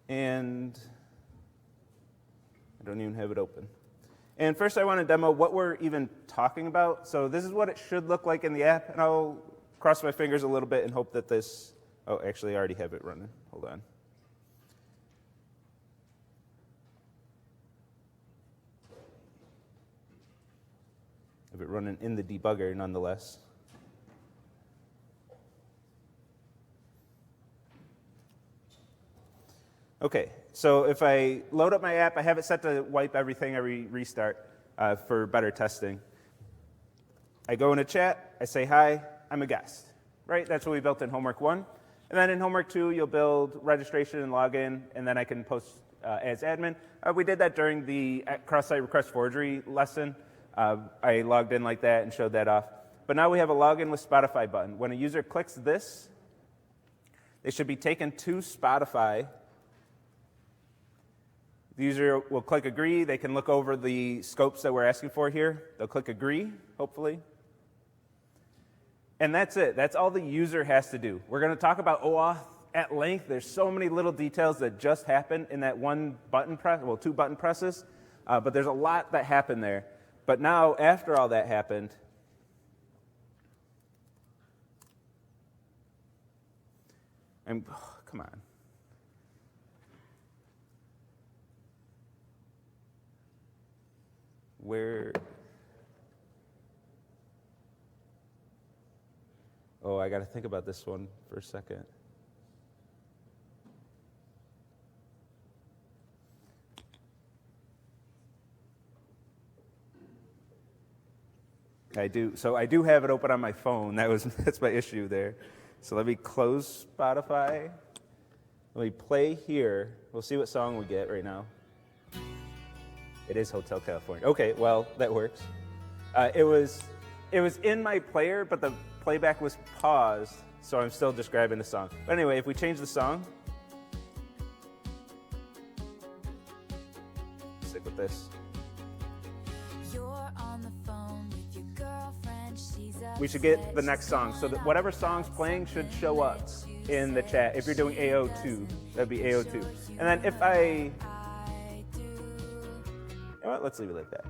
And I don't even have it open. And first I want to demo what we're even talking about. So this is what it should look like in the app, and I'll cross my fingers a little bit and hope that this, oh, actually I already have it running. Hold on. I have it running in the debugger nonetheless. Okay, so if I load up my app, I have it set to wipe everything every restart for better testing. I go into chat, I say, hi, I'm a guest, right? That's what we built in Homework 1. And then in Homework 2, you'll build registration and login, and then I can post as admin. We did that during the cross-site request forgery lesson. I logged in like that and showed that off. But now we have a login with Spotify button. When a user clicks this, they should be taken to Spotify. The user will click agree. They can look over the scopes that we're asking for here. They'll click agree, hopefully. And that's it. That's all the user has to do. We're going to talk about OAuth at length. There's so many little details that just happen in that one button press, well, 2 button presses. But there's a lot that happened there. But now, after all that happened, come on. Where? Oh, I got to think about this one for a second. I do. So I do have it open on my phone. That's my issue there. So let me close Spotify. Let me play here. We'll see what song we get right now. It is Hotel California. Okay, well, that works. It was in my player, but the playback was paused, so I'm still describing the song. But anyway, if we change the song, stick with this. We should get the next song. So that whatever song's playing should show up in the chat. If you're doing AO2, that'd be AO2. And then if I... You know what? Let's leave it like that.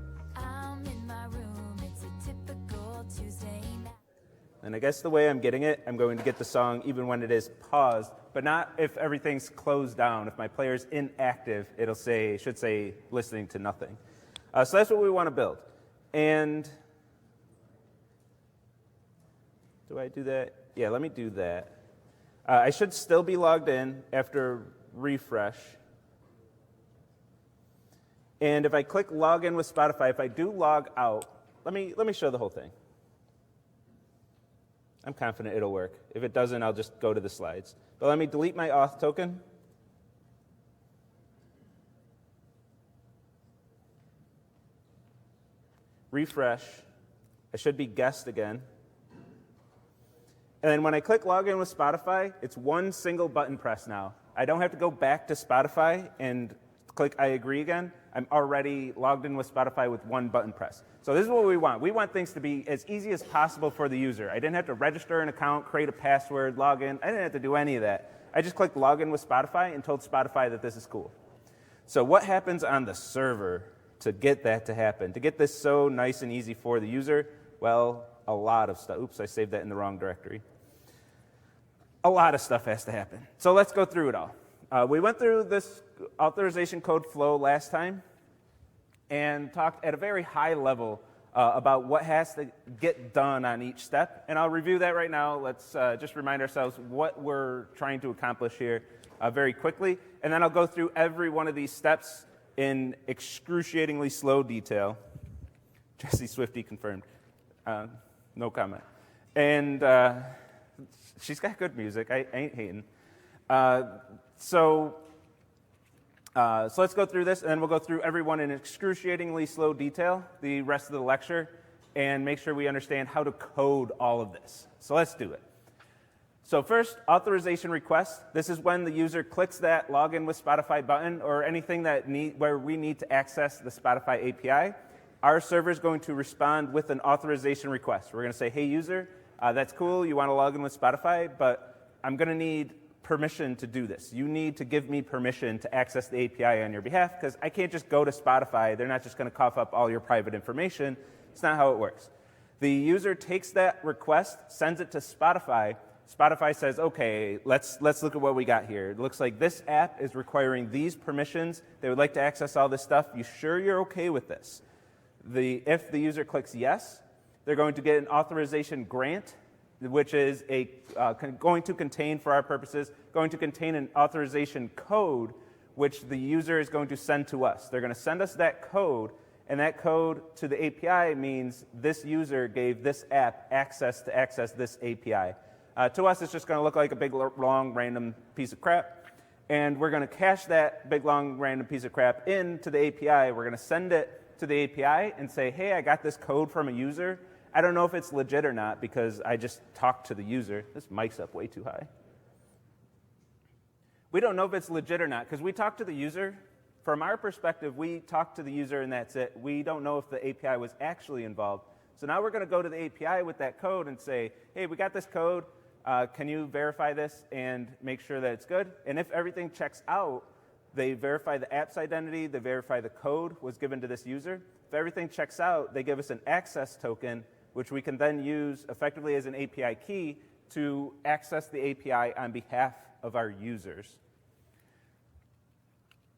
And I guess the way I'm getting it, I'm going to get the song even when it is paused, but not if everything's closed down. If my player's inactive, it should say listening to nothing. So that's what we want to build. And do I do that? Yeah, let me do that. I should still be logged in after refresh. And if I click login with Spotify, if I do log out, let me show the whole thing. I'm confident it'll work. If it doesn't, I'll just go to the slides. But let me delete my auth token. Refresh. I should be guest again. And then when I click login with Spotify, it's one single button press now. I don't have to go back to Spotify and click I agree again. I'm already logged in with Spotify with one button press. So this is what we want. We want things to be as easy as possible for the user. I didn't have to register an account, create a password, log in. I didn't have to do any of that. I just clicked login with Spotify and told Spotify that this is cool. So what happens on the server to get that to happen? To get this so nice and easy for the user? Well, a lot of stuff. Oops, I saved that in the wrong directory. A lot of stuff has to happen. So let's go through it all. We went through this authorization code flow last time and talked at a very high level about what has to get done on each step. And I'll review that right now. Let's just remind ourselves what we're trying to accomplish here very quickly. And then I'll go through every one of these steps in excruciatingly slow detail. Jesse Swifty confirmed. No comment. And she's got good music. I ain't hating. So let's go through this, and then we'll go through everyone in excruciatingly slow detail the rest of the lecture and make sure we understand how to code all of this. So let's do it. So first, authorization request. This is when the user clicks that login with Spotify button or anything where we need to access the Spotify API. Our server is going to respond with an authorization request. We're going to say, hey, user, that's cool. You want to log in with Spotify, but I'm going to need permission to do this. You need to give me permission to access the API on your behalf, because I can't just go to Spotify. They're not just going to cough up all your private information. It's not how it works. The user takes that request, sends it to Spotify. Spotify says, okay, let's look at what we got here. It looks like this app is requiring these permissions. They would like to access all this stuff. You sure you're okay with this? If the user clicks yes, they're going to get an authorization grant, which is going to contain, for our purposes, going to contain an authorization code, which the user is going to send to us. They're going to send us that code, and that code to the API means this user gave this app access to access this API. To us, it's just going to look like a big, long, random piece of crap, and we're going to cache that big, long, random piece of crap into the API. We're going to send it to the API and say, hey, I got this code from a user. I don't know if it's legit or not because I just talked to the user. This mic's up way too high. We don't know if it's legit or not because we talked to the user. From our perspective, we talked to the user and that's it. We don't know if the API was actually involved. So now we're going to go to the API with that code and say, hey, we got this code. Can you verify this and make sure that it's good? And if everything checks out, they verify the app's identity, they verify the code was given to this user. If everything checks out, they give us an access token, which we can then use effectively as an API key to access the API on behalf of our users.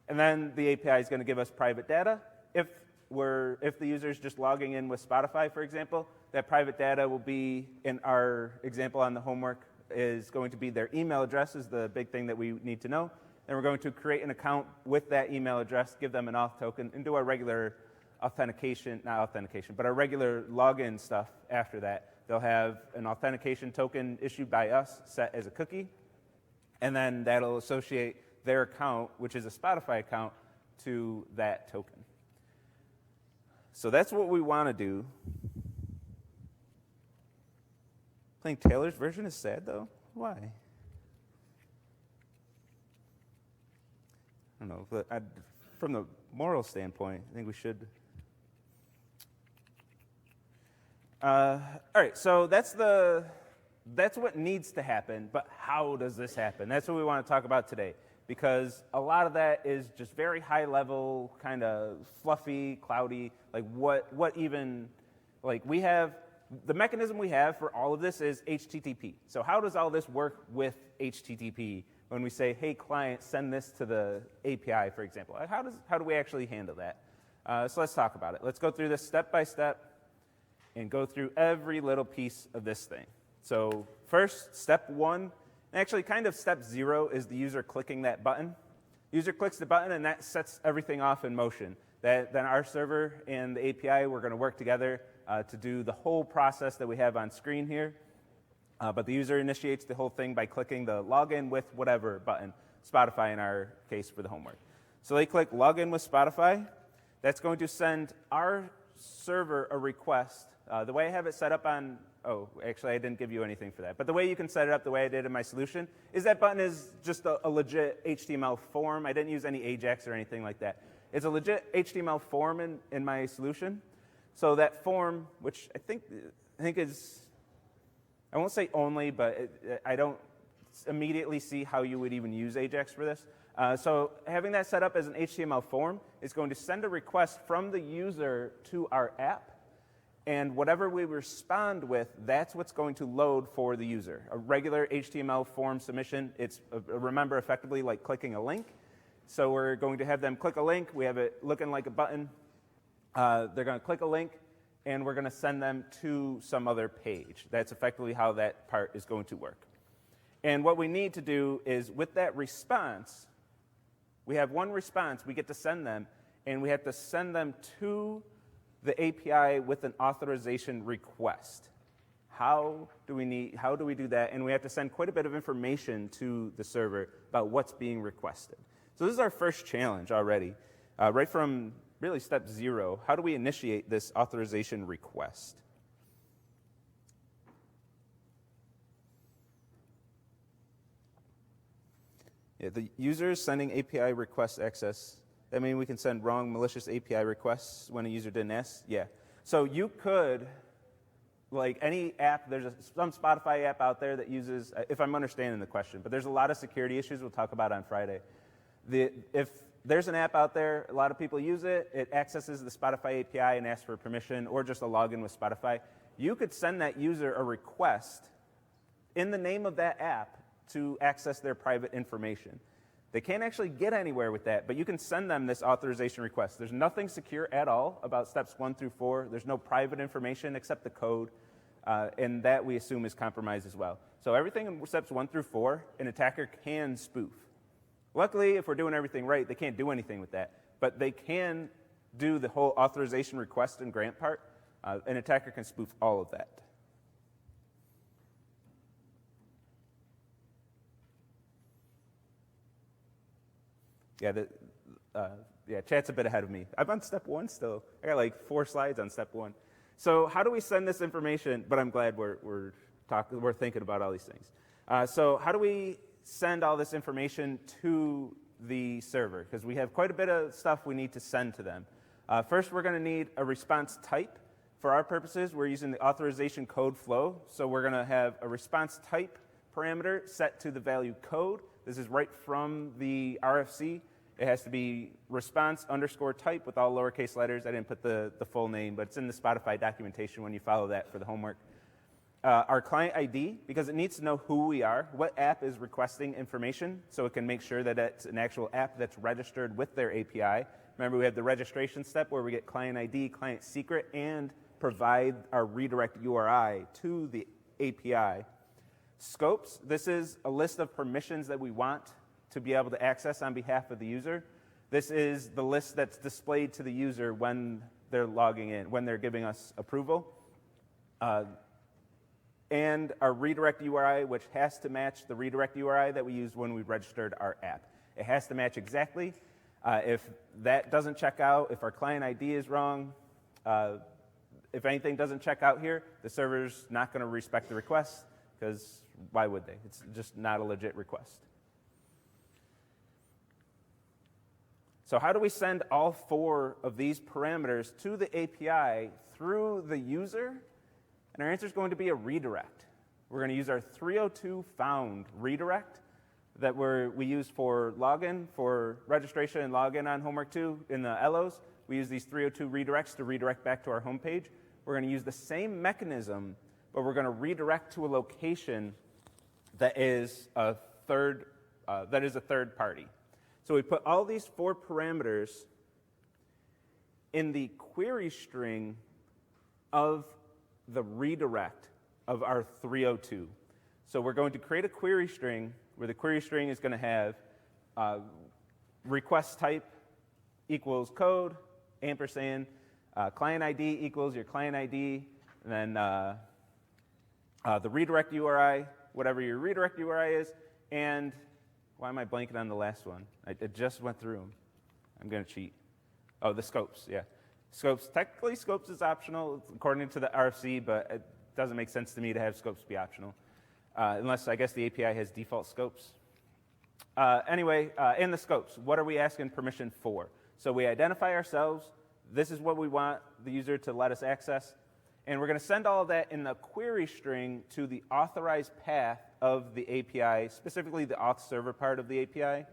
And then the API is going to give us private data. If the user is just logging in with Spotify, for example, that private data will be, in our example on the homework, is going to be their email address is the big thing that we need to know. Then we're going to create an account with that email address, give them an auth token, and do our regular authentication, not authentication, but our regular login stuff after that. They'll have an authentication token issued by us set as a cookie, and then that'll associate their account, which is a Spotify account, to that token. So that's what we want to do. Playing Taylor's version is sad, though. Why? I don't know. But from the moral standpoint, I think we should. All right, so that's what needs to happen, but how does this happen? That's what we want to talk about today, because a lot of that is just very high level, kind of fluffy, cloudy, like what even, like we have, the mechanism we have for all of this is HTTP. So how does all this work with HTTP when we say, hey, client, send this to the API, for example? How do we actually handle that? So let's talk about it. Let's go through this step by step and go through every little piece of this thing. So first, step one, actually kind of step zero, is the user clicking that button. The user clicks the button and that sets everything off in motion. Then our server and the API, we're going to work together to do the whole process that we have on screen here. But the user initiates the whole thing by clicking the login with whatever button, Spotify in our case for the homework. So they click login with Spotify. That's going to send our server a request. The way I have it set up on, actually I didn't give you anything for that. But the way you can set it up the way I did in my solution is that button is just a legit HTML form. I didn't use any AJAX or anything like that. It's a legit HTML form in my solution. So that form, which I think is, I won't say only, but I don't immediately see how you would even use AJAX for this. So having that set up as an HTML form is going to send a request from the user to our app. And whatever we respond with, that's what's going to load for the user. A regular HTML form submission, it's, remember, effectively like clicking a link. So we're going to have them click a link. We have it looking like a button. They're going to click a link, and we're going to send them to some other page. That's effectively how that part is going to work. And what we need to do is, with that response, we have one response we get to send them, and we have to send them to the API with an authorization request. How do we do that? And we have to send quite a bit of information to the server about what's being requested. So this is our first challenge already, right from really step zero. How do we initiate this authorization request? Yeah, the user is sending API request access. That mean we can send wrong malicious API requests when a user didn't ask? Yeah. So you could like any app, there's some Spotify app out there that uses, if I'm understanding the question, but there's a lot of security issues we'll talk about on Friday. If there's an app out there, a lot of people use it, it accesses the Spotify API and asks for permission or just a login with Spotify, you could send that user a request in the name of that app to access their private information. They can't actually get anywhere with that, but you can send them this authorization request. There's nothing secure at all about steps 1 through 4. There's no private information except the code, and that we assume is compromised as well. So everything in steps 1 through 4, an attacker can spoof. Luckily, if we're doing everything right, they can't do anything with that, but they can do the whole authorization request and grant part. An attacker can spoof all of that. Yeah, chat's a bit ahead of me. I'm on step 1 still. I got like 4 slides on step 1. So how do we send this information? But I'm glad we're thinking about all these things. So how do we send all this information to the server? Because we have quite a bit of stuff we need to send to them. First, we're going to need a response type. For our purposes, we're using the authorization code flow. So we're going to have a response type parameter set to the value code. This is right from the RFC. It has to be response underscore type with all lowercase letters. I didn't put the full name, but it's in the Spotify documentation when you follow that for the homework. Our client ID, because it needs to know who we are, what app is requesting information, so it can make sure that it's an actual app that's registered with their API. Remember, we have the registration step where we get client ID, client secret, and provide our redirect URI to the API. Scopes, this is a list of permissions that we want to be able to access on behalf of the user. This is the list that's displayed to the user when they're logging in, when they're giving us approval. And our redirect URI, which has to match the redirect URI that we used when we registered our app. It has to match exactly. If that doesn't check out, if our client ID is wrong, if anything doesn't check out here, the server's not going to respect the request, because why would they? It's just not a legit request. So how do we send all 4 of these parameters to the API through the user? And our answer is going to be a redirect. We're going to use our 302 found redirect that we use for login, for registration and login on Homework 2 in the LOs. We use these 302 redirects to redirect back to our home page. We're going to use the same mechanism, but we're going to redirect to a location that is a third party. So we put all these 4 parameters in the query string of the redirect of our 302. So we're going to create a query string where the query string is going to have request type equals code, ampersand, client ID equals your client ID, and then the redirect URI, whatever your redirect URI is, and why am I blanking on the last one? I just went through them. I'm going to cheat. Oh, the scopes, yeah. Scopes, technically scopes is optional according to the RFC, but it doesn't make sense to me to have scopes be optional, unless I guess the API has default scopes. Anyway, in the scopes, what are we asking permission for? So we identify ourselves. This is what we want the user to let us access. And we're going to send all of that in the query string to the authorized path of the API, specifically the auth server part of the API.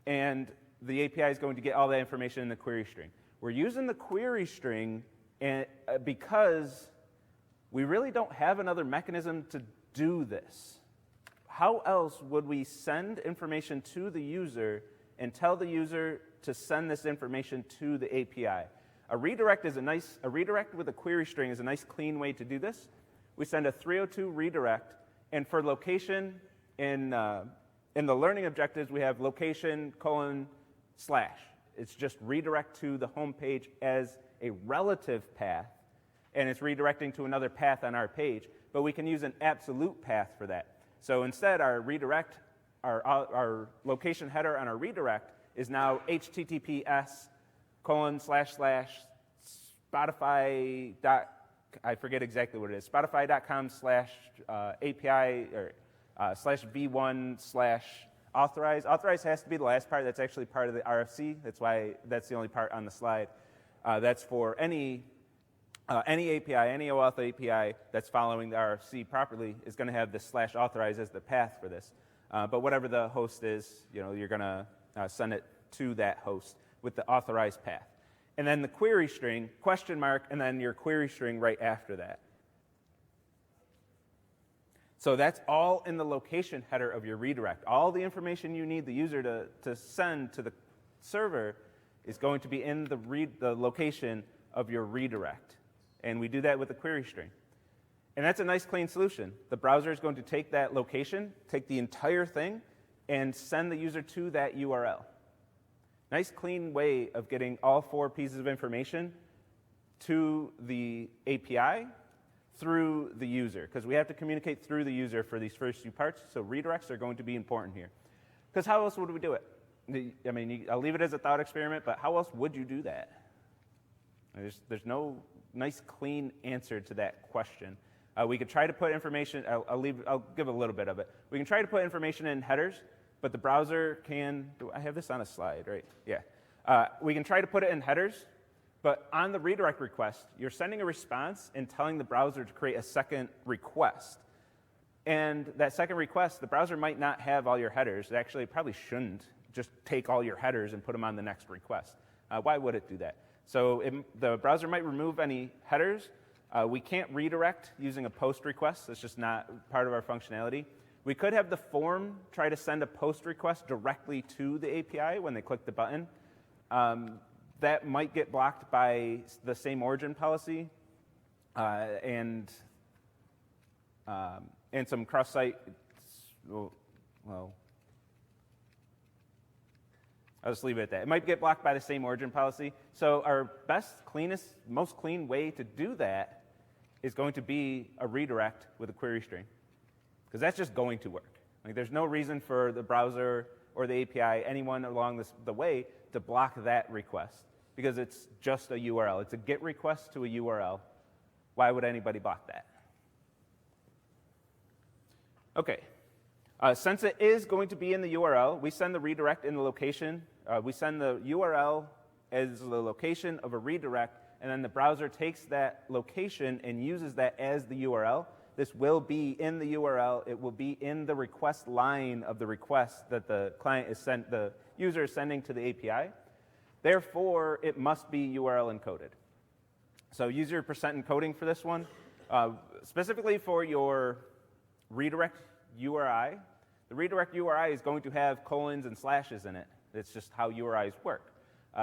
And the API is going to get all that information in the query string. We're using the query string because we really don't have another mechanism to do this. How else would we send information to the user and tell the user to send this information to the API? A redirect with a query string is a nice clean way to do this. We send a 302 redirect, and for location in the learning objectives, we have location : / It's just redirect to the home page as a relative path, and it's redirecting to another path on our page, but we can use an absolute path for that. So instead, our redirect, our location header on our redirect is now https : Spotify. I forget exactly what it is. Spotify.com/API or /v1/authorize. Authorize has to be the last part. That's actually part of the RFC. That's why that's the only part on the slide. That's for any Any API, any OAuth API that's following the RFC properly is going to have this /authorize as the path for this. But whatever the host is, you're going to send it to that host with the authorized path. And then the query string, question mark, and then your query string right after that. So that's all in the location header of your redirect. All the information you need the user to send to the server is going to be in the location of your redirect. And we do that with the query string. And that's a nice, clean solution. The browser is going to take that location, take the entire thing, and send the user to that URL. Nice, clean way of getting all 4 pieces of information to the API through the user, because we have to communicate through the user for these first few parts, so redirects are going to be important here. Because how else would we do it? I mean, I'll leave it as a thought experiment, but how else would you do that? There's no nice, clean answer to that question. We could try to put information, I'll give a little bit of it. We can try to put information in headers, but the browser can, do I have this on a slide, right? Yeah. We can try to put it in headers, but on the redirect request, you're sending a response and telling the browser to create a second request. And that second request, the browser might not have all your headers. It actually probably shouldn't just take all your headers and put them on the next request. Why would it do that? So the browser might remove any headers. We can't redirect using a post request. That's just not part of our functionality. We could have the form try to send a post request directly to the API when they click the button. That might get blocked by the same origin policy and some cross-site, well, I'll just leave it at that. It might get blocked by the same origin policy. So our best, cleanest, most clean way to do that is going to be a redirect with a query string, because that's just going to work. Like, there's no reason for the browser or the API, anyone along the way, to block that request, because it's just a URL. It's a GET request to a URL. Why would anybody block that? Okay. Since it is going to be in the URL, we send the redirect in the location. We send the URL as the location of a redirect, and then the browser takes that location and uses that as the URL. This will be in the URL. It will be in the request line of the request that the the user is sending to the API. Therefore, it must be URL encoded. So use your percent encoding for this one. Specifically for your redirect URI, the redirect URI is going to have colons and slashes in it. It's just how URIs work.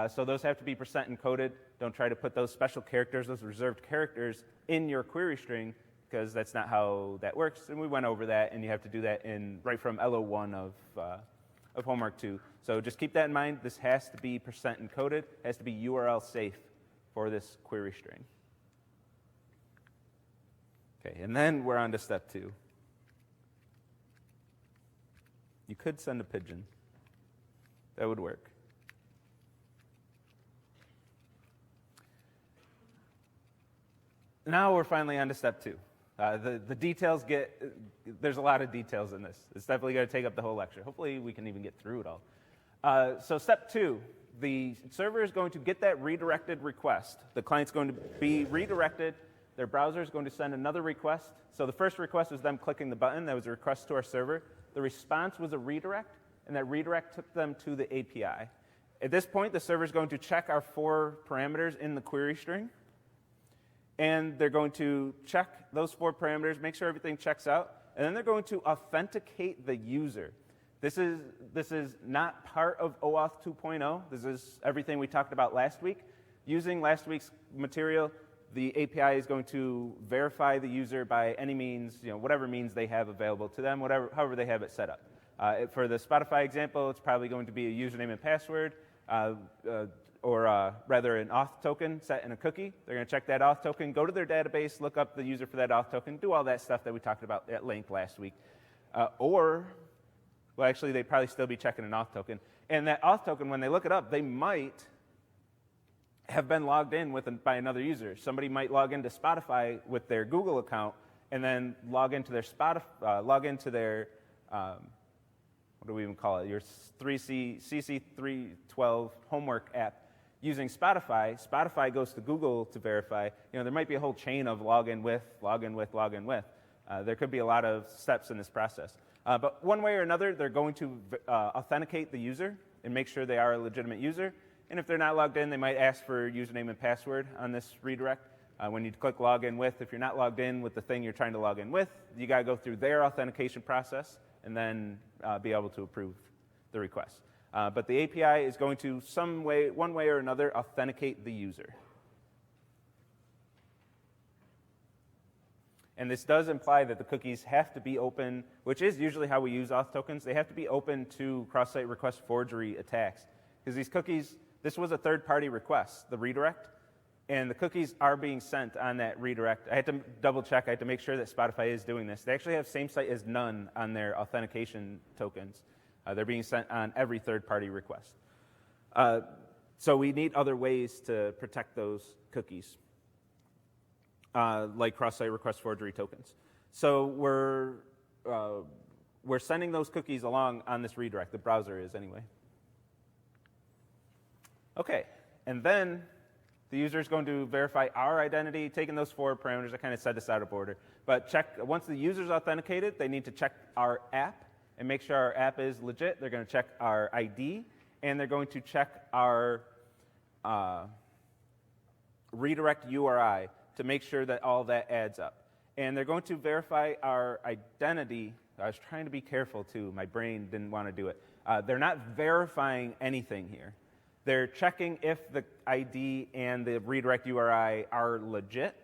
So those have to be percent encoded. Don't try to put those special characters, those reserved characters, in your query string, because that's not how that works. And we went over that, and you have to do that right from LO1 of Homework 2. So just keep that in mind. This has to be percent encoded, has to be URL safe for this query string. Okay, and then we're on to step 2. You could send a pigeon. That would work. Now we're finally on to step 2. The details there's a lot of details in this. It's definitely going to take up the whole lecture. Hopefully we can even get through it all. So step 2, the server is going to get that redirected request. The client's going to be redirected. Their browser is going to send another request. So the first request was them clicking the button. That was a request to our server. The response was a redirect, and that redirect took them to the API. At this point, the server is going to check our 4 parameters in the query string. And they're going to check those 4 parameters, make sure everything checks out, and then they're going to authenticate the user. This is not part of OAuth 2.0. This is everything we talked about last week. Using last week's material, the API is going to verify the user by any means, whatever means they have available to them, however they have it set up. For the Spotify example, it's probably going to be a username and password, or rather an auth token set in a cookie. They're going to check that auth token, go to their database, look up the user for that auth token, do all that stuff that we talked about at length last week. Well, actually, they'd probably still be checking an auth token. And that auth token, when they look it up, they might have been logged in by another user. Somebody might log into Spotify with their Google account and then log into their what do we even call it? Your CC312 homework app Using Spotify, Spotify goes to Google to verify. There might be a whole chain of login with, login with, login with. There could be a lot of steps in this process. But one way or another, they're going to authenticate the user and make sure they are a legitimate user. And if they're not logged in, they might ask for username and password on this redirect. When you click login with, if you're not logged in with the thing you're trying to log in with, you got to go through their authentication process and then be able to approve the request. But the API is going to one way or another, authenticate the user. And this does imply that the cookies have to be open, which is usually how we use auth tokens. They have to be open to cross-site request forgery attacks. Because these cookies, this was a third-party request, the redirect, and the cookies are being sent on that redirect. I had to double check. I had to make sure that Spotify is doing this. They actually have same site as none on their authentication tokens. They're being sent on every third-party request. So we need other ways to protect those cookies, like cross-site request forgery tokens. So we're sending those cookies along on this redirect. The browser is anyway. Okay, and then the user is going to verify our identity, taking those 4 parameters. I kind of said this out of order. But once the user's authenticated, they need to check our app and make sure our app is legit. They're going to check our ID, and they're going to check our redirect URI to make sure that all that adds up. And they're going to verify our identity. I was trying to be careful, too. My brain didn't want to do it. They're not verifying anything here. They're checking if the ID and the redirect URI are legit.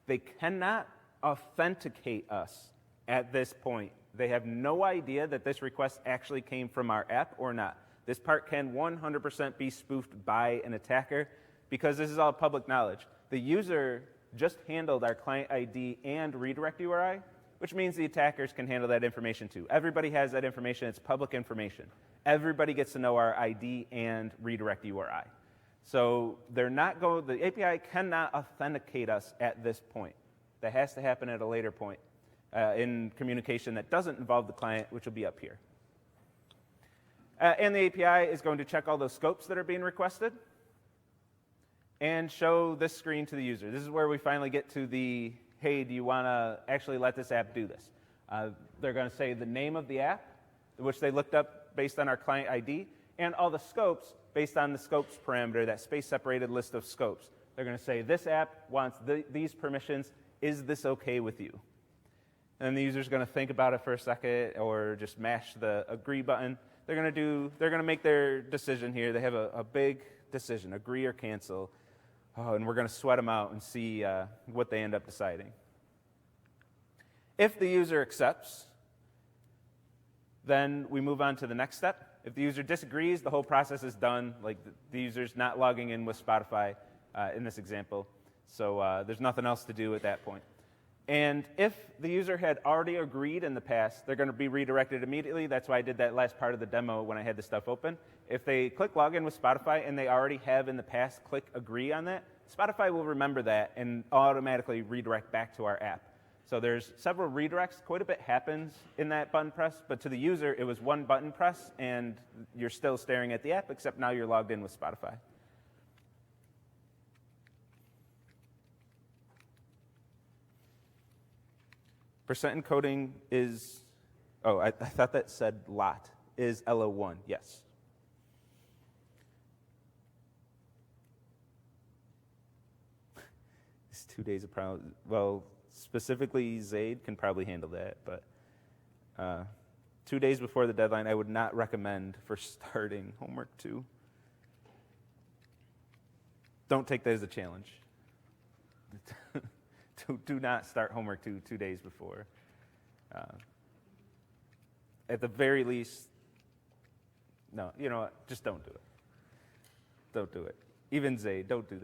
They cannot authenticate us at this point. They have no idea that this request actually came from our app or not. This part can 100% be spoofed by an attacker because this is all public knowledge. The user just handled our client ID and redirect URI, which means the attackers can handle that information too. Everybody has that information. It's public information. Everybody gets to know our ID and redirect URI. So the API cannot authenticate us at this point. That has to happen at a later point in communication that doesn't involve the client, which will be up here. And the API is going to check all those scopes that are being requested and show this screen to the user. This is where we finally get to the, hey, do you want to actually let this app do this? They're going to say the name of the app, which they looked up based on our client ID, and all the scopes based on the scopes parameter, that space-separated list of scopes. They're going to say, this app wants these permissions. Is this OK with you? And the user's going to think about it for a second or just mash the agree button. They're going to make their decision here. They have a big decision, agree or cancel. And we're going to sweat them out and see what they end up deciding. If the user accepts, then we move on to the next step. If the user disagrees, the whole process is done. Like the user's not logging in with Spotify in this example. So there's nothing else to do at that point. And if the user had already agreed in the past, they're going to be redirected immediately. That's why I did that last part of the demo when I had the stuff open. If they click login with Spotify and they already have in the past click agree on that, Spotify will remember that and automatically redirect back to our app. So there's several redirects. Quite a bit happens in that button press, but to the user, it was one button press, and you're still staring at the app, except now you're logged in with Spotify. Percent encoding is, I thought that said lot, is LO1, yes. It's 2 days of problem. Well, specifically Zaid can probably handle that, but 2 days before the deadline, I would not recommend for starting homework 2. Don't take that as a challenge. Do not start homework 2 days before. At the very least, no, you know what? Just don't do it. Don't do it. Even Zaid, don't do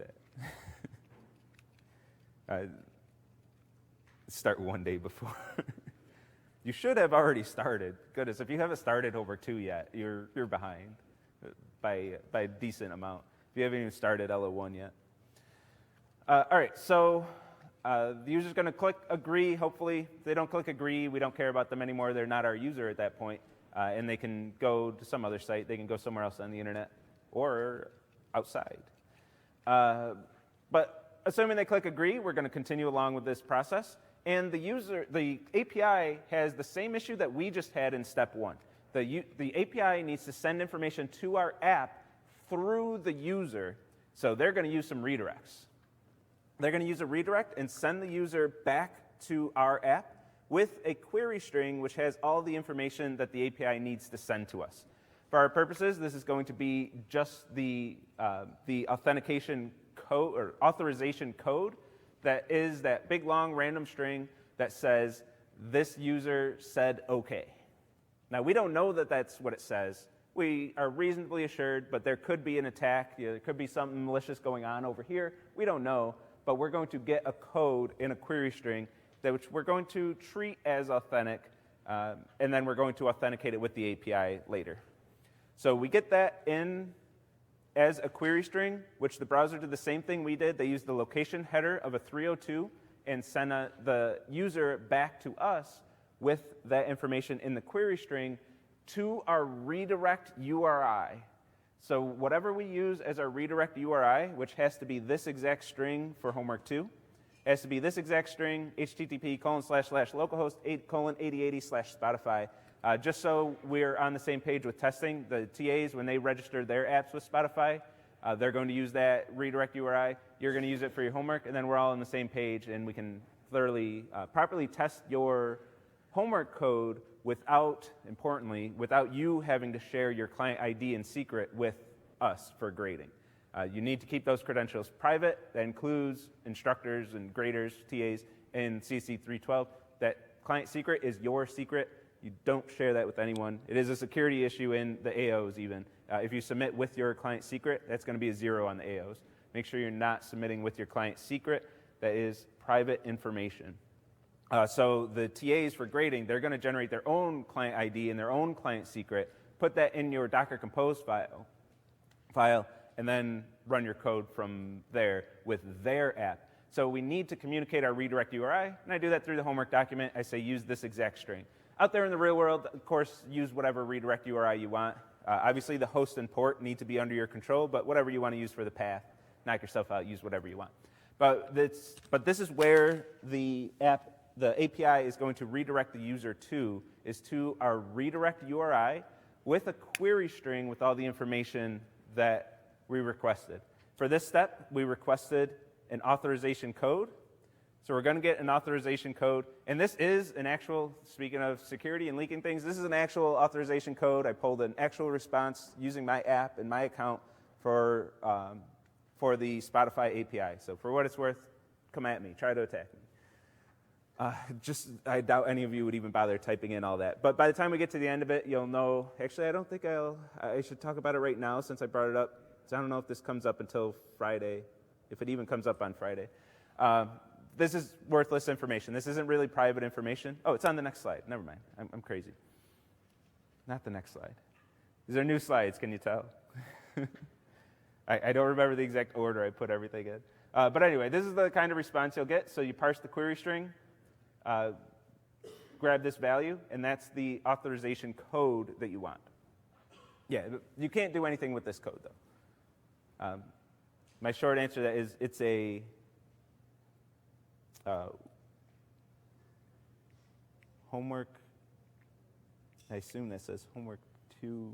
that. Start 1 day before. You should have already started. Goodness, if you haven't started homework 2 yet, you're behind by a decent amount. If you haven't even started LO1 yet. All right, so the user's going to click agree, hopefully. If they don't click agree, we don't care about them anymore. They're not our user at that point, and they can go to some other site. They can go somewhere else on the internet or outside. But assuming they click agree, we're going to continue along with this process. And the API has the same issue that we just had in step 1. The API needs to send information to our app through the user, so they're going to use some redirects. They're going to use a redirect and send the user back to our app with a query string which has all the information that the API needs to send to us. For our purposes, this is going to be just the authentication code or authorization code that is that big long random string that says this user said OK. Now, we don't know that that's what it says. We are reasonably assured, but there could be an attack. There could be something malicious going on over here. We don't know, but we're going to get a code in a query string that which we're going to treat as authentic, and then we're going to authenticate it with the API later. So we get that in as a query string, which the browser did the same thing we did. They used the location header of a 302 and sent the user back to us with that information in the query string to our redirect URI. So whatever we use as our redirect URI, which has to be this exact string for homework 2, has to be this exact string, http://localhost:8:8080/Spotify. Just so we're on the same page with testing, the TAs, when they register their apps with Spotify, they're going to use that redirect URI. You're going to use it for your homework, and then we're all on the same page, and we can thoroughly, properly test your homework code without, importantly, without you having to share your client ID in secret with us for grading. You need to keep those credentials private. That includes instructors and graders, TAs, in CC 312. That client secret is your secret. You don't share that with anyone. It is a security issue in the AOs even. If you submit with your client secret, that's going to be a 0 on the AOs. Make sure you're not submitting with your client secret. That is private information. So the TAs for grading, they're going to generate their own client ID and their own client secret, put that in your Docker Compose file, and then run your code from there with their app. So we need to communicate our redirect URI, and I do that through the homework document. I say use this exact string. Out there in the real world, of course, use whatever redirect URI you want. Obviously, the host and port need to be under your control, but whatever you want to use for the path, knock yourself out, use whatever you want. But this is where the API is going to redirect the user to, is to our redirect URI with a query string with all the information that we requested. For this step, we requested an authorization code. So we're going to get an authorization code. And this is an actual, speaking of security and leaking things, this is an actual authorization code. I pulled an actual response using my app and my account for the Spotify API. So for what it's worth, come at me. Try to attack me. I doubt any of you would even bother typing in all that. But by the time we get to the end of it, you'll know. Actually, I don't think I should talk about it right now since I brought it up. So I don't know if this comes up until Friday, if it even comes up on Friday. This is worthless information. This isn't really private information. Oh, it's on the next slide. Never mind. I'm crazy. Not the next slide. These are new slides, can you tell? I don't remember the exact order I put everything in. But anyway, this is the kind of response you'll get. So you parse the query string, grab this value, and that's the authorization code that you want. Yeah, you can't do anything with this code, though. My short answer to that is it's a homework. I assume that says homework 2.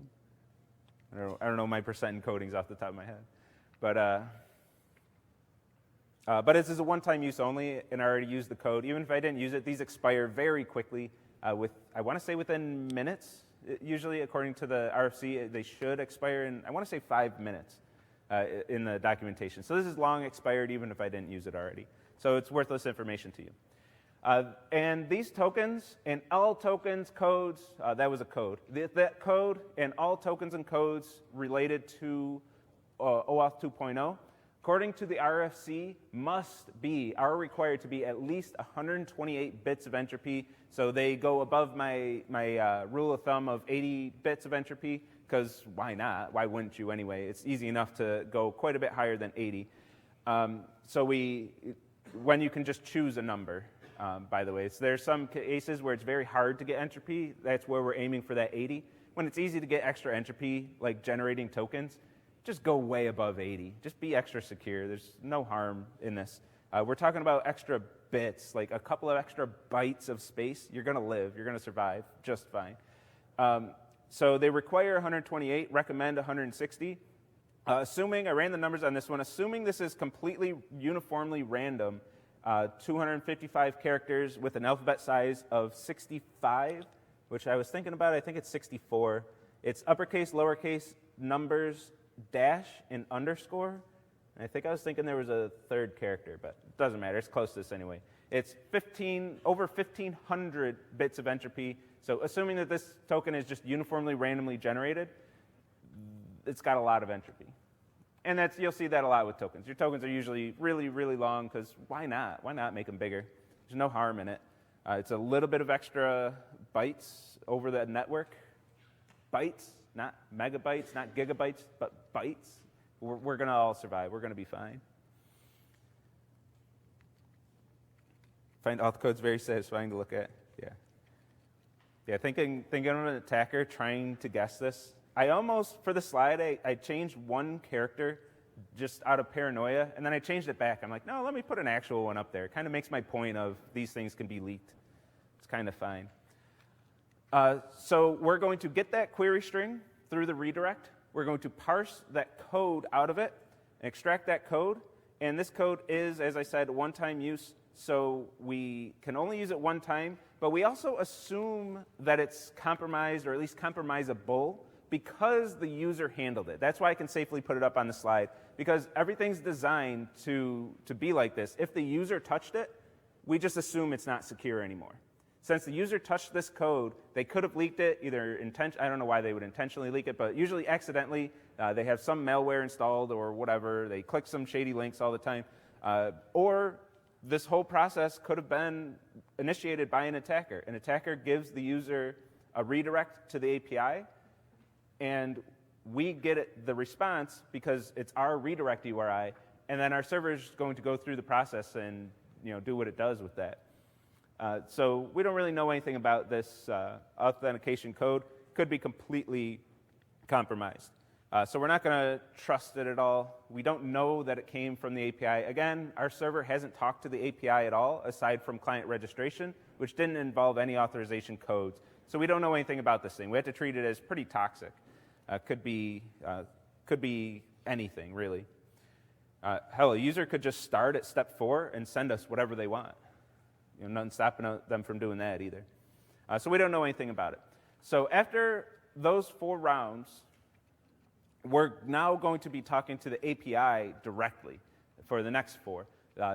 I don't know my percent encodings off the top of my head, but this is a one-time use only, and I already used the code. Even if I didn't use it, these expire very quickly. I want to say within minutes. Usually, according to the RFC, they should expire in, I want to say 5 minutes in the documentation. So this is long expired, even if I didn't use it already. So it's worthless information to you. And these tokens and all tokens, codes, that was a code. That code and all tokens and codes related to OAuth 2.0, according to the RFC, are required to be at least 128 bits of entropy. So they go above my rule of thumb of 80 bits of entropy, because why not? Why wouldn't you anyway? It's easy enough to go quite a bit higher than 80. When you can just choose a number, by the way. So there's some cases where it's very hard to get entropy. That's where we're aiming for that 80. When it's easy to get extra entropy, like generating tokens, just go way above 80. Just be extra secure. There's no harm in this. We're talking about extra bits, like a couple of extra bytes of space. You're going to live. You're going to survive just fine. So they require 128, recommend 160. Assuming, I ran the numbers on this one, assuming this is completely uniformly random, 255 characters with an alphabet size of 65, which I was thinking about, I think it's 64. It's uppercase, lowercase, numbers, dash, and underscore. And I think I was thinking there was a third character, but it doesn't matter. It's close to this anyway. It's over 1,500 bits of entropy. So assuming that this token is just uniformly randomly generated, it's got a lot of entropy. And you'll see that a lot with tokens. Your tokens are usually really, really long because why not? Why not make them bigger? There's no harm in it. It's a little bit of extra bytes over the network. Bytes, not megabytes, not gigabytes, but bytes. We're going to all survive. We're going to be fine. Find auth codes very satisfying to look at. Yeah, thinking of an attacker trying to guess this. I almost, for the slide, I changed one character just out of paranoia, and then I changed it back. I'm like, no, let me put an actual one up there. It kind of makes my point of these things can be leaked. It's kind of fine. So we're going to get that query string through the redirect. We're going to parse that code out of it and extract that code. And this code is, as I said, one-time use, so we can only use it one time. But we also assume that it's compromised, or at least compromisable, because the user handled it. That's why I can safely put it up on the slide, because everything's designed to be like this. If the user touched it, we just assume it's not secure anymore. Since the user touched this code, they could have leaked it, either I don't know why they would intentionally leak it, but usually accidentally. They have some malware installed or whatever. They click some shady links all the time. Or this whole process could have been initiated by an attacker. An attacker gives the user a redirect to the API, and we get the response because it's our redirect URI, and then our server is going to go through the process and do what it does with that. So we don't really know anything about this authentication code. Could be completely compromised. So we're not going to trust it at all. We don't know that it came from the API. Again, our server hasn't talked to the API at all, aside from client registration, which didn't involve any authorization codes. So we don't know anything about this thing. We have to treat it as pretty toxic. Could be anything, really. Hell, a user could just start at step 4 and send us whatever they want. Nothing stopping them from doing that either. So we don't know anything about it. So after those 4 rounds, we're now going to be talking to the API directly for the next 4.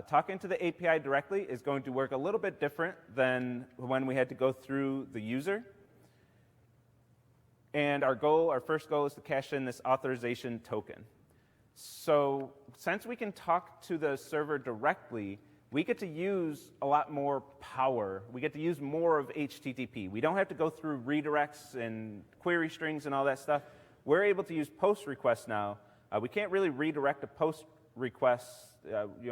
Talking to the API directly is going to work a little bit different than when we had to go through the user. And our first goal is to cache in this authorization token. So since we can talk to the server directly, we get to use a lot more power. We get to use more of HTTP. We don't have to go through redirects and query strings and all that stuff. We're able to use post requests now. We can't really redirect a post request.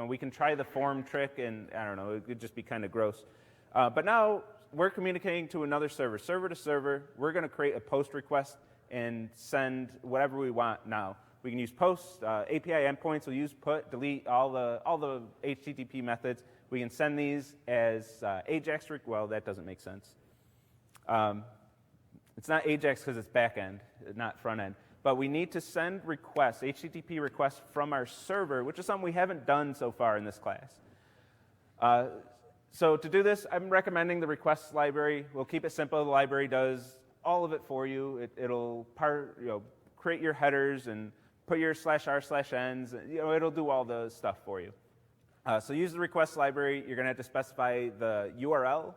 We can try the form trick, and I don't know, it could just be kind of gross. But now we're communicating to another server to server. We're going to create a post request and send whatever we want now. We can use post, API endpoints. We'll use put, delete, all the HTTP methods. We can send these as AJAX. Well, that doesn't make sense. It's not AJAX because it's back end, not front end. But we need to send requests, HTTP requests from our server, which is something we haven't done so far in this class. So to do this, I'm recommending the requests library. We'll keep it simple. The library does all of it for you. It'll create your headers and put your /r/ns. It'll do all the stuff for you. So use the request library. You're going to have to specify the URL,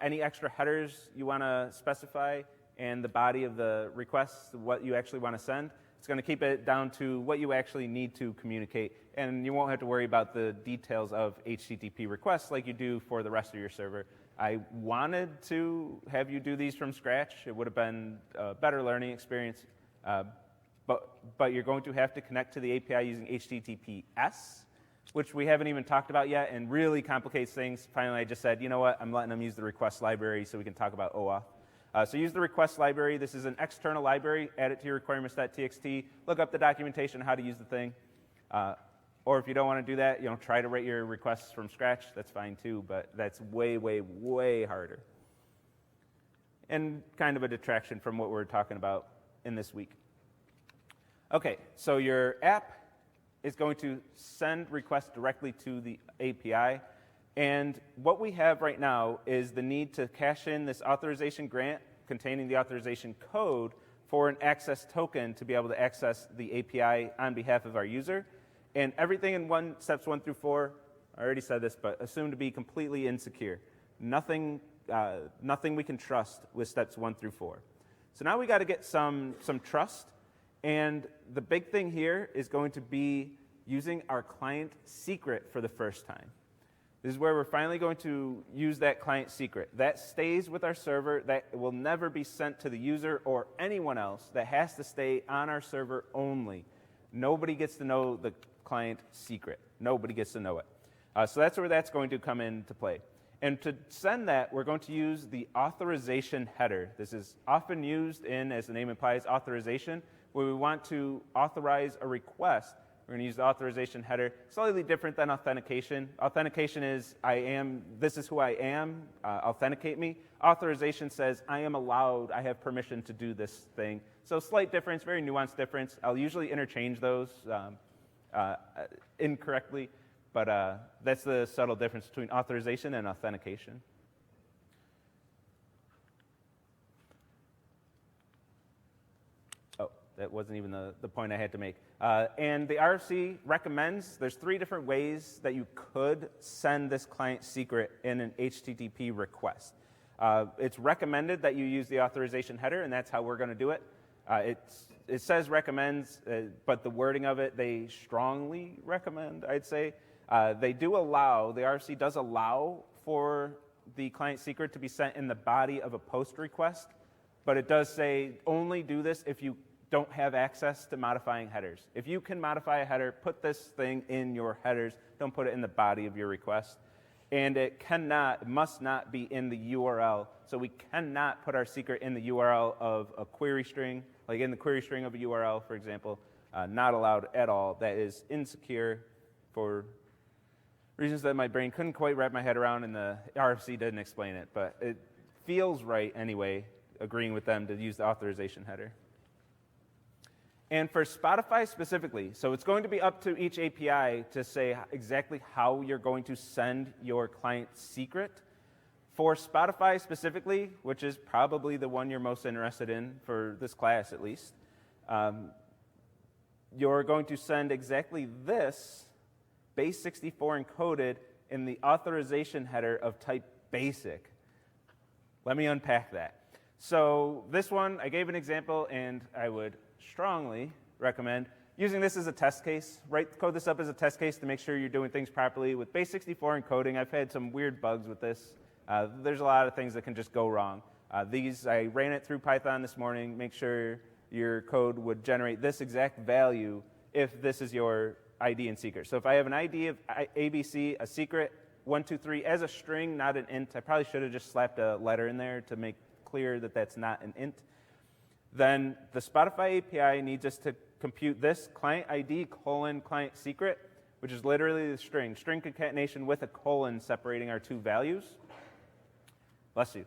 any extra headers you want to specify, and the body of the request, what you actually want to send. It's going to keep it down to what you actually need to communicate, and you won't have to worry about the details of HTTP requests like you do for the rest of your server. I wanted to have you do these from scratch. It would have been a better learning experience, but you're going to have to connect to the API using HTTPS, which we haven't even talked about yet and really complicates things. Finally, I just said, you know what, I'm letting them use the request library so we can talk about OAuth. So use the request library. This is an external library. Add it to your requirements.txt. Look up the documentation on how to use the thing. Or if you don't want to do that, try to write your requests from scratch. That's fine too, but that's way, way, way harder. And kind of a detraction from what we're talking about in this week. Okay, so your app is going to send requests directly to the API. And what we have right now is the need to cache in this authorization grant containing the authorization code for an access token to be able to access the API on behalf of our user. And everything in steps 1 through 4, I already said this, but assumed to be completely insecure. Nothing we can trust with steps 1 through 4. So now we got to get some trust. And the big thing here is going to be using our client secret for the first time. This is where we're finally going to use that client secret. That stays with our server. That will never be sent to the user or anyone else. That has to stay on our server only. Nobody gets to know the client secret. Nobody gets to know it. So that's where that's going to come into play. And to send that, we're going to use the authorization header. This is often used in, as the name implies, authorization, where we want to authorize a request. We're going to use the authorization header. Slightly different than authentication. Authentication is, this is who I am, authenticate me. Authorization says, I am allowed, I have permission to do this thing. So slight difference, very nuanced difference. I'll usually interchange those incorrectly, but that's the subtle difference between authorization and authentication. That wasn't even the point I had to make. And the RFC recommends, there's 3 different ways that you could send this client secret in an HTTP request. It's recommended that you use the authorization header, and that's how we're going to do it. It says recommends, but the wording of it, they strongly recommend, I'd say. They do allow, the RFC does allow for the client secret to be sent in the body of a post request, but it does say only do this if you don't have access to modifying headers. If you can modify a header, put this thing in your headers. Don't put it in the body of your request. And it must not be in the URL. So we cannot put our secret in the URL of a query string, like in the query string of a URL, for example. Not allowed at all. That is insecure for reasons that my brain couldn't quite wrap my head around, and the RFC didn't explain it. But it feels right anyway, agreeing with them to use the authorization header. And for Spotify specifically, so it's going to be up to each API to say exactly how you're going to send your client secret. For Spotify specifically, which is probably the one you're most interested in for this class at least, you're going to send exactly this, base64 encoded, in the authorization header of type basic. Let me unpack that. So this one, I gave an example, and I would strongly recommend using this as a test case. Code this up as a test case to make sure you're doing things properly. With base64 encoding, I've had some weird bugs with this. There's a lot of things that can just go wrong. I ran it through Python this morning, make sure your code would generate this exact value if this is your ID and secret. So if I have an ID of ABC, a secret, 123 as a string, not an int, I probably should have just slapped a letter in there to make clear that that's not an int. Then the Spotify API needs us to compute this client ID : client secret, which is literally the string concatenation with a colon separating our 2 values. Bless you.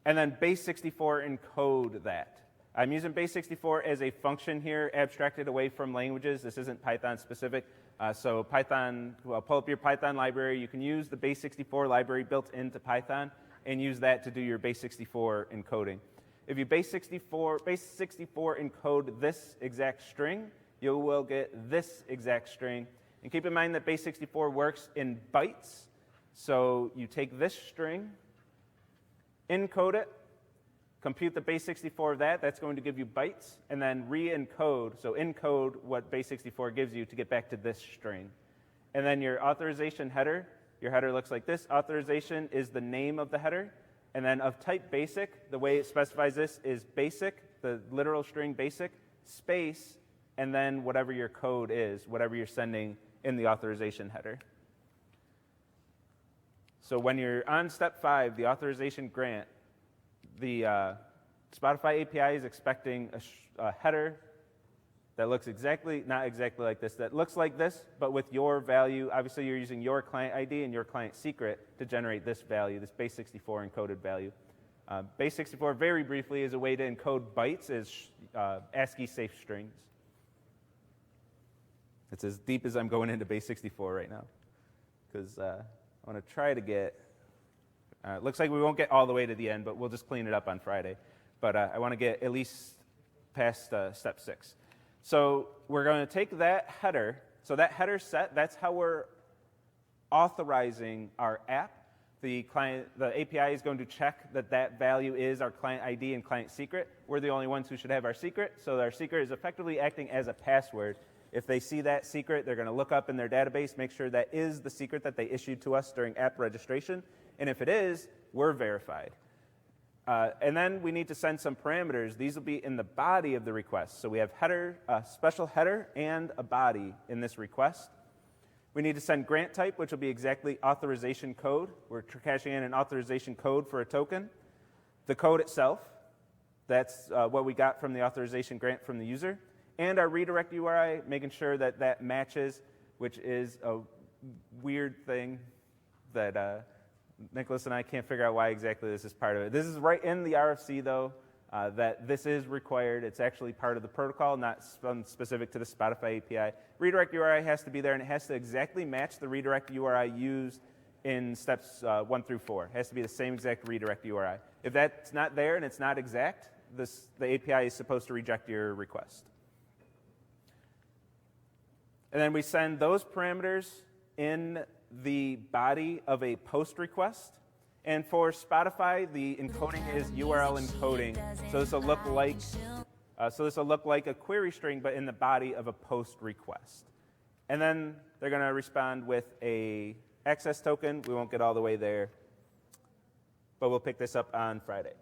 And then base64 encode that. I'm using base64 as a function here, abstracted away from languages. This isn't Python specific. So Python, pull up your Python library. You can use the base64 library built into Python and use that to do your base64 encoding. If you base64 encode this exact string, you will get this exact string. And keep in mind that base64 works in bytes. So you take this string, encode it, compute the base64 of that. That's going to give you bytes, and then re-encode. So encode what base64 gives you to get back to this string. And then your authorization header, your header looks like this. Authorization is the name of the header. And then of type basic, the way it specifies this is basic, the literal string basic, space, and then whatever your code is, whatever you're sending in the authorization header. So when you're on step 5, the authorization grant, the Spotify API is expecting a header that looks not exactly like this, that looks like this, but with your value. Obviously, you're using your client ID and your client secret to generate this value, this base64 encoded value. Base64, very briefly, is a way to encode bytes as ASCII safe strings. It's as deep as I'm going into base64 right now, because I want to try to get, looks like we won't get all the way to the end, but we'll just clean it up on Friday. But I want to get at least past step 6. So we're going to take that header. So that header set, that's how we're authorizing our app. The API is going to check that that value is our client ID and client secret. We're the only ones who should have our secret, so our secret is effectively acting as a password. If they see that secret, they're going to look up in their database, make sure that is the secret that they issued to us during app registration, and if it is, we're verified. And then we need to send some parameters. These will be in the body of the request. So we have a special header and a body in this request. We need to send grant type, which will be exactly authorization code. We're caching in an authorization code for a token. The code itself, that's what we got from the authorization grant from the user. And our redirect URI, making sure that that matches, which is a weird thing that Nicholas and I can't figure out why exactly this is part of it. This is right in the RFC, though, that this is required. It's actually part of the protocol, not specific to the Spotify API. Redirect URI has to be there, and it has to exactly match the redirect URI used in steps 1 through 4. It has to be the same exact redirect URI. If that's not there and it's not exact, the API is supposed to reject your request. And then we send those parameters in the body of a post request. And for Spotify, the encoding is URL encoding. So this will look like a query string, but in the body of a post request. And then they're going to respond with a access token. We won't get all the way there, but we'll pick this up on Friday.